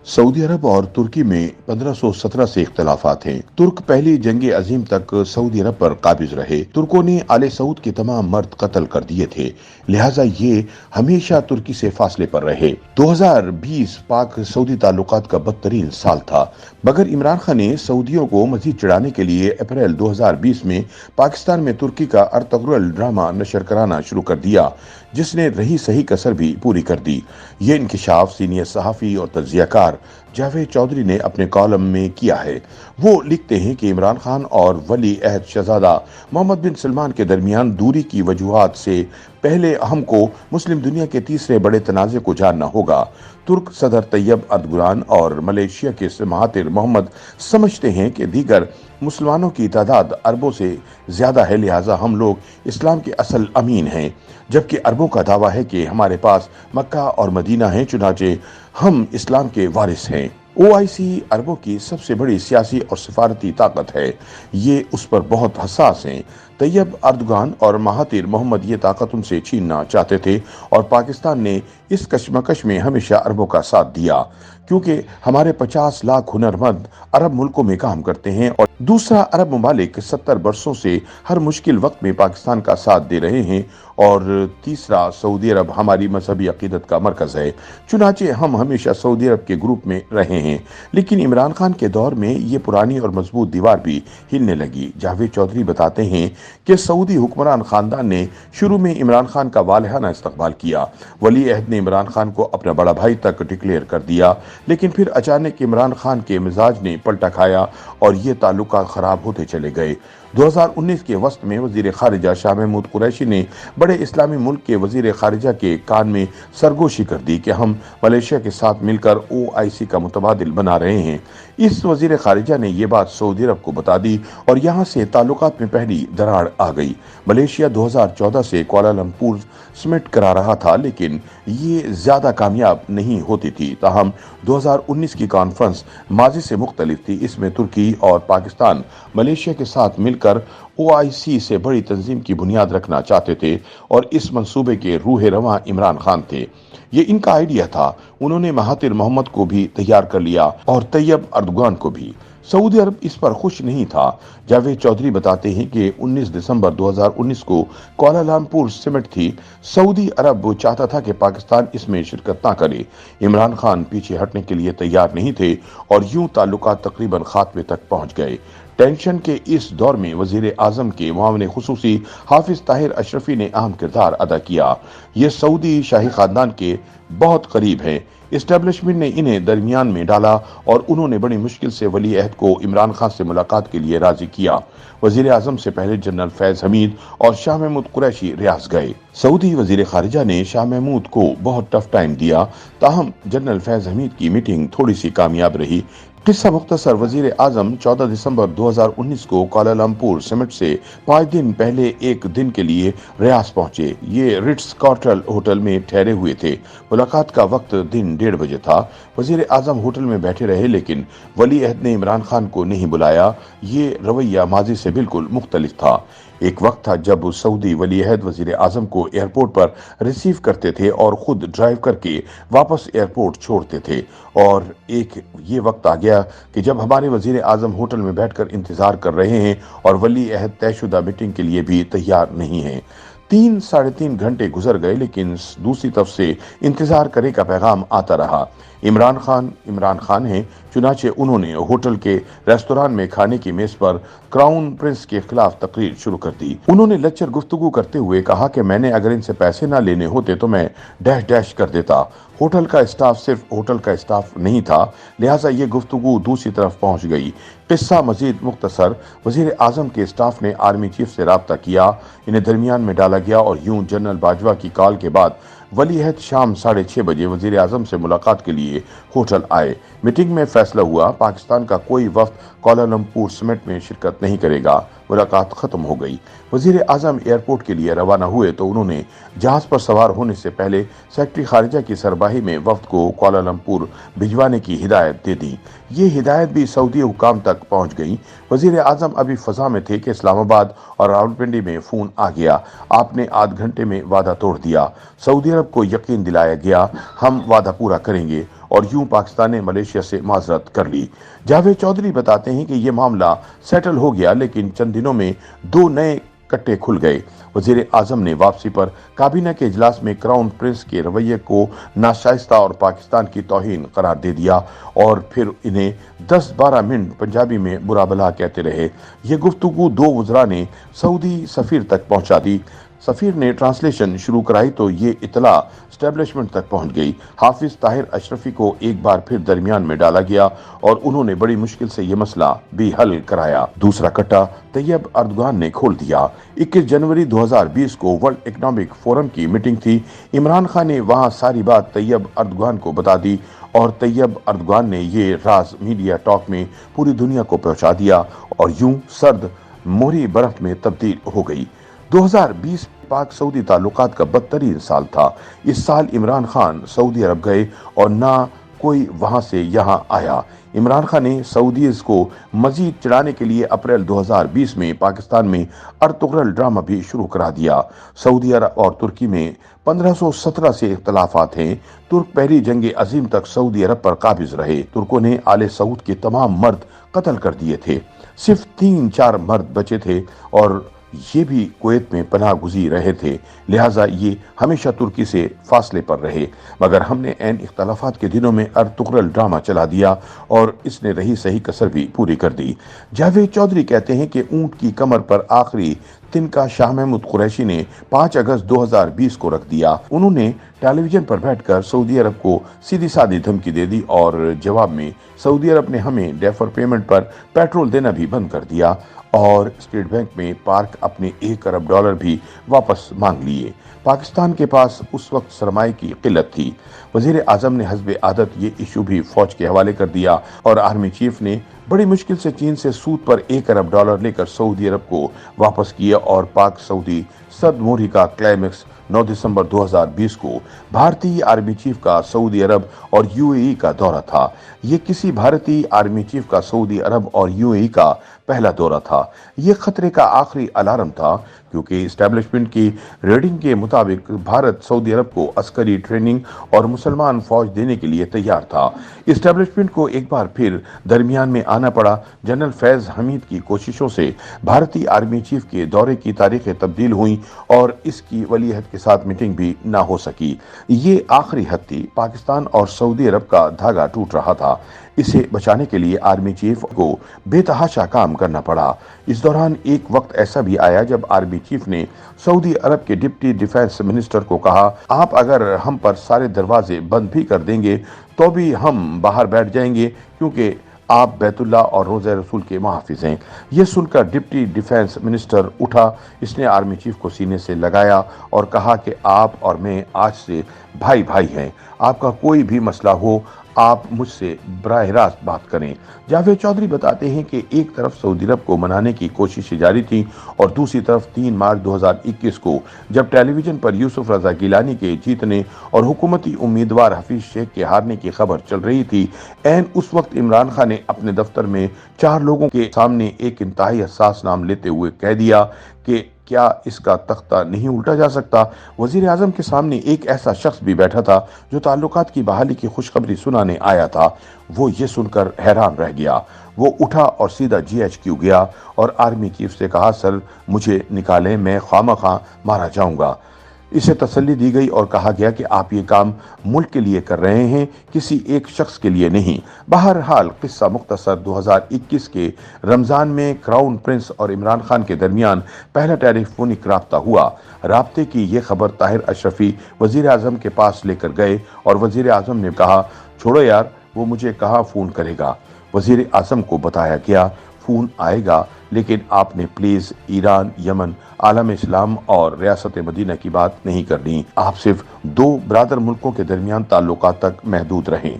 Saudi अरब और तुर्की में 1517 से इख्तलाफात हैं। तुर्क पहली जंग अजीम तक सऊदी अरब पर काबिज रहे। तुर्कों ने आले सऊद के तमाम मर्द कत्ल कर दिए थे, लिहाजा ये हमेशा तुर्की से फासले पर रहे। 2020 पाक सऊदी ताल्लुकात का बदतरीन साल था, मगर इमरान खान ने सऊदियों को मजीद चिढ़ाने के लिए अप्रैल 2020 में पाकिस्तान में तुर्की का अर्तगरुल ड्रामा नशर कराना शुरू कर दिया, जिसने रही सही कसर भी पूरी कर दी। ये इंकिशाफ सीनियर सहाफ़ी और तज्जियाकार जावेद चौधरी ने अपने कॉलम में किया है। वो लिखते हैं कि इमरान खान और वली अहद शहजादा मोहम्मद बिन सलमान के दरमियान दूरी की वजूहात से पहले हमको मुस्लिम दुनिया के तीसरे बड़े तनाज़े को जानना होगा। तुर्क सदर तैयब अर्दोगान और मलेशिया के महातिर मोहम्मद समझते हैं कि दीगर मुसलमानों की तादाद अरबों से ज्यादा है, लिहाजा हम लोग इस्लाम के असल अमीन हैं, जबकि अरबों का दावा है कि हमारे पास मक्का और मदीना है, चुनाचे हम इस्लाम के वारिस हैं। ओआईसी अरबों की सबसे बड़ी सियासी और सिफारती ताकत है, ये उस पर बहुत हसास हैं। तैयब अर्दोगान और महातिर मोहम्मद ये ताकत उनसे छीनना चाहते थे और पाकिस्तान ने इस कशमकश में हमेशा अरबों का साथ दिया, क्योंकि हमारे 50 लाख हुनरमंद अरब मुल्कों में काम करते हैं और दूसरा अरब ममालिक 70 बरसों से हर मुश्किल वक्त में पाकिस्तान का साथ दे रहे हैं और तीसरा सऊदी अरब हमारी मजहबी अकीदत का मरकज है, चुनाचे हम हमेशा सऊदी अरब के ग्रुप में रहे हैं। लेकिन इमरान खान के दौर में ये पुरानी और मजबूत दीवार भी हिलने लगी। जावेद चौधरी बताते हैं कि सऊदी हुक्मरान खानदान ने शुरू में इमरान खान का वालहाना इस्तकबाल किया। वली अहद ने इमरान खान को अपना बड़ा भाई तक डिक्लेयर कर दिया, लेकिन फिर अचानक इमरान खान के मिजाज ने पलटा खाया और ये ताल्लुकात खराब होते चले गए। 2019 के वस्त में वजीर खारिजा शाह महमूद कुरैशी ने बड़े इस्लामी मुल्क के वजीर खारिजा के कान में सरगोशी कर दी कि हम मलेशिया के साथ मिलकर ओआईसी का मुतबादिल बना रहे हैं। इस वजीर खारिजा ने यह बात सऊदी अरब को बता दी और यहाँ से ताल्लुकात में पहली दरार आ गई। मलेशिया 2014 से कुआलालंपुर समिट करा रहा था, लेकिन ये ज्यादा कामयाब नहीं होती थी। ताहम 2019 की कॉन्फ्रेंस माजी से मुख्तलिफ थी। इसमें तुर्की और पाकिस्तान मलेशिया के साथ मिलकर ओआईसी से बड़ी तंजीम की बुनियाद रखना चाहते थे और इस मंसूबे के रूह रवां इमरान खान थे। ये इनका आइडिया था। उन्होंने महातिर मोहम्मद को भी तैयार कर लिया और तैयब अर्दोगान को भी। सऊदी अरब इस पर खुश नहीं था। जावेद चौधरी बताते हैं कि 19 दिसंबर 2019 को कुआलालंपुर समिट थी। सऊदी अरब चाहता था कि पाकिस्तान इसमें शिरकत ना करे। इमरान खान पीछे हटने के लिए तैयार नहीं थे और यूं ताल्लुकात तकरीबन खात्मे तक पहुंच गए। टेंशन के इस दौर में वजीर आजम के मुआविन खुसूसी हाफिज ताहिर अशरफी ने अहम किरदार अदा किया। ये सऊदी शाही खानदान के बहुत करीब है। इस्टेब्लिशमेंट ने इन्हें दरमियान में डाला और उन्होंने बड़ी मुश्किल से वली अहद को इमरान खान से मुलाकात के लिए राजी किया। वजीर आजम से पहले जनरल फैज हमीद और शाह महमूद कुरैशी रियाज गए। सऊदी वजीर खारिजा ने शाह महमूद को बहुत टफ टाइम दिया, ताहम जनरल फैज हमीद की मीटिंग थोड़ी सी कामयाब रही। किस्सा मुख्तसर, वजीर आजम 14 दिसंबर 2019 को कुआलालंपुर समिट से 5 दिन पहले एक दिन के लिए रियाज पहुंचे। ये रिट्स कार्टल होटल में ठहरे हुए थे। मुलाकात का वक्त दिन 1:30 बजे था। वजीर आजम होटल में बैठे रहे, लेकिन वली अहद ने इमरान खान को नहीं बुलाया। ये रवैया माजी से बिल्कुल मुख्तलिफ था। एक वक्त था जब सऊदी वली अहद वजीर आजम को एयरपोर्ट पर रिसीव करते थे और खुद ड्राइव करके वापस एयरपोर्ट छोड़ते थे, और एक ये वक्त आ गया कि जब हमारे वजीर आजम होटल में बैठकर इंतजार कर रहे हैं और वली अहद तयशुदा मीटिंग के लिए भी तैयार नहीं है। 3-3.5 घंटे गुजर गए, लेकिन दूसरी तरफ से इंतजार करे का पैगाम आता रहा। इमरान खान हैं, चुनाचे उन्होंने होटल के रेस्तोरां में खाने की मेज पर क्राउन प्रिंस के खिलाफ तकरीर शुरू कर दी। उन्होंने लच्चर गुफ्तगू करते हुए कहा कि मैंने अगर इनसे पैसे ना लेने होते तो मैं डैश डैश कर देता। होटल का स्टाफ सिर्फ होटल का स्टाफ नहीं था, लिहाजा ये गुफ्तगू दूसरी तरफ पहुंच गई। किस्सा मजीद मुख्तसर, वजीर आजम के स्टाफ ने आर्मी चीफ से राब्ता किया, इन्हें दरमियान में डाला गया और यूं जनरल बाजवा की कॉल के बाद वली अहद शाम 6:30 बजे वजीर आजम से मुलाकात के लिए होटल आए। मीटिंग में फैसला हुआ, पाकिस्तान का कोई वफ्द कुआलालंपुर समिट में शिरकत नहीं करेगा। मुलाकात खत्म हो गई। वजीर आजम एयरपोर्ट के लिए रवाना हुए तो उन्होंने जहाज पर सवार होने से पहले सेक्रेटरी खारिजा की सरबराही में वफ्द को कुआलालंपुर भिजवाने की हिदायत दे दी। ये हिदायत भी सऊदी हुकाम तक पहुंच गई। वजीर आजम अभी फजा में थे कि इस्लामाबाद और रावलपिंडी में फोन आ गया। आपने आध घंटे में वादा तोड़ दिया। सऊदी अरब को यकीन दिलाया गया, हम वादा पूरा करेंगे। और यूं पाकिस्तान ने मलेशिया से माजरत कर ली। जावेद चौधरी बताते हैं कि ये मामला सेटल हो गया, लेकिन चंद दिनों में 2 नए कट्टे खुल गए। वजीर आजम ने वापसी पर काबीना के इजलास में क्राउन प्रिंस के रवैये को नाशाइस्ता और पाकिस्तान की तौहीन करार दे दिया और फिर इन्हें 10-12 मिनट पंजाबी में बुरा भला कहते रहे। ये गुफ्तगू 2 वज़रा ने सऊदी सफीर तक पहुंचा दी। सफीर ने ट्रांसलेशन शुरू कराई तो ये इतला स्टैब्लिशमेंट तक पहुंच गई। हाफिज ताहिर अशरफी को एक बार फिर दरमियान में डाला गया और उन्होंने बड़ी मुश्किल से ये मसला भी हल कराया। दूसरा कट्टा तैयब अर्दगान ने खोल दिया। 21 जनवरी 2020 को वर्ल्ड इकोनॉमिक फोरम की मीटिंग थी। इमरान खान ने वहां सारी बात तैयब अर्दगान को बता दी और तैयब अर्दगान ने ये राज मीडिया टॉक में पूरी दुनिया को पहुंचा दिया और यूं सर्द मोहरी बर्फ में तब्दील हो गई। 2020 पाक सऊदी ताल्लुकात का बदतरीन साल था। इस साल इमरान खान सऊदी अरब गए और ना कोई वहां से यहां आया। इमरान खान ने सऊदीज को मजीद चिढ़ाने के लिए अप्रैल 2020 में पाकिस्तान में अर्तुगरल ड्रामा भी शुरू करा दिया। सऊदी अरब और तुर्की में 1517 से इख्तलाफात हैं। तुर्क पहली जंग अजीम तक सऊदी अरब पर काबिज रहे। तुर्कों ने आले सऊद के तमाम मर्द कत्ल कर दिए थे। सिर्फ 3-4 मर्द बचे थे और ये भी कुवैत में पनाह गुज़ीर रहे थे, लिहाजा ये हमेशा तुर्की से फासले पर रहे। मगर हमने ऐन इख्तलाफात के दिनों में अर्तुगरल ड्रामा चला दिया और इसने रही सही कसर भी पूरी कर दी। जावेद चौधरी कहते हैं कि ऊंट की कमर पर आखिरी तिनका शाह महमूद कुरैशी ने 5 अगस्त 2020 को रख दिया। उन्होंने टेलीविजन पर बैठकर सऊदी अरब को सीधी सादी धमकी दे दी और जवाब में सऊदी अरब ने हमें डेफर पेमेंट पर पेट्रोल देना भी बंद कर दिया और स्टेट बैंक में पार्क अपने $1 अरब भी वापस मांग लिए। पाकिस्तान के पास उस वक्त सरमाए की किल्लत थी। वजीर आजम ने हस्बे आदत ये इशू भी फौज के हवाले कर दिया और आर्मी चीफ ने बड़ी मुश्किल से चीन से सूद पर $1 अरब लेकर सऊदी अरब को वापस किया और पाक सऊदी सर्द मोहरी का क्लाइमेक्स 9 दिसंबर 2020 को भारतीय आर्मी चीफ का सऊदी अरब और यूएई का दौरा था। ये किसी भारतीय आर्मी चीफ का सऊदी अरब और यूएई का पहला दौरा था। ये खतरे का आखिरी अलार्म था, क्योंकि एस्टेब्लिशमेंट की रीडिंग के मुताबिक भारत सऊदी अरब को अस्करी ट्रेनिंग और मुसलमान फौज देने के लिए तैयार था। एस्टेब्लिशमेंट को एक बार फिर दरमियान में आना पड़ा। जनरल फैज हमीद की कोशिशों से भारतीय आर्मी चीफ के दौरे की तारीखें तब्दील हुई और इसकी वलीअहद के साथ मीटिंग भी ना हो सकी। ये आखिरी हद थी। पाकिस्तान और सऊदी अरब का धागा टूट रहा था। इसे बचाने के लिए आर्मी चीफ को बेतहाशा काम करना पड़ा। इस दौरान एक वक्त ऐसा भी आया जब आर्मी चीफ ने सऊदी अरब के डिप्टी डिफेंस मिनिस्टर को कहा, आप अगर हम पर सारे दरवाजे बंद भी कर देंगे तो भी हम बाहर बैठ जाएंगे, क्योंकि आप बैतुल्लाह और रोज़े रसूल के मुहाफिज हैं। यह सुनकर डिप्टी डिफेंस मिनिस्टर उठा। इसने आर्मी चीफ को सीने से लगाया और कहा कि आप और मैं आज से भाई भाई हैं। आपका कोई भी मसला हो आप मुझसे बराह रास्त बात करें। जावेद चौधरी बताते हैं कि एक तरफ सऊदी अरब को मनाने की कोशिशें जारी थी और दूसरी तरफ 3 मार्च 2021 को जब टेलीविजन पर यूसुफ रजा गिलानी के जीतने और हुकूमती उम्मीदवार हफीज शेख के हारने की खबर चल रही थी, ऐन उस वक्त इमरान खान ने अपने दफ्तर में 4 लोगों के सामने एक इंतहाई हसास नाम लेते हुए कह दिया कि क्या इसका तख्ता नहीं उल्टा जा सकता। वजीर आजम के सामने एक ऐसा शख्स भी बैठा था जो ताल्लुकात की बहाली की खुशखबरी सुनाने आया था। वो ये सुनकर हैरान रह गया। वो उठा और सीधा GHQ गया और आर्मी चीफ से कहा, सर मुझे निकालें, मैं खामखा मारा जाऊंगा। इसे तसल्ली दी गई और कहा गया कि आप ये काम मुल्क के लिए कर रहे हैं, किसी एक शख्स के लिए नहीं। बहरहाल किस्सा मुख्तसर 2021 के रमज़ान में क्राउन प्रिंस और इमरान खान के दरमियान पहला टेलीफोनिक राब्ता हुआ। राब्ते की ये खबर ताहिर अशरफी वजीर आजम के पास लेकर गए और वजीर आजम ने कहा, छोड़ो यार, वो मुझे कहाँ फ़ोन करेगा। वजीर आजम को बताया गया फ़ोन आएगा, लेकिन आपने प्लीज ईरान, यमन, आलम इस्लाम और रियासत मदीना की बात नहीं करनी। आप सिर्फ 2 बरादर मुल्कों के दरमियान ताल्लुकात तक महदूद रहें।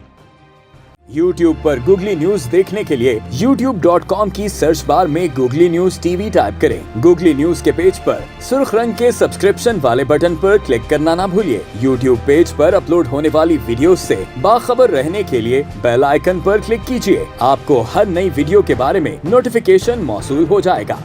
YouTube पर गूगली न्यूज देखने के लिए youtube.com की सर्च बार में गूगली न्यूज टीवी टाइप करें। गूगली न्यूज के पेज पर सुर्ख रंग के सब्सक्रिप्शन वाले बटन पर क्लिक करना ना भूलिए। YouTube पेज पर अपलोड होने वाली वीडियोस से बाखबर रहने के लिए बेल आइकन पर क्लिक कीजिए। आपको हर नई वीडियो के बारे में नोटिफिकेशन मौसूल हो जाएगा।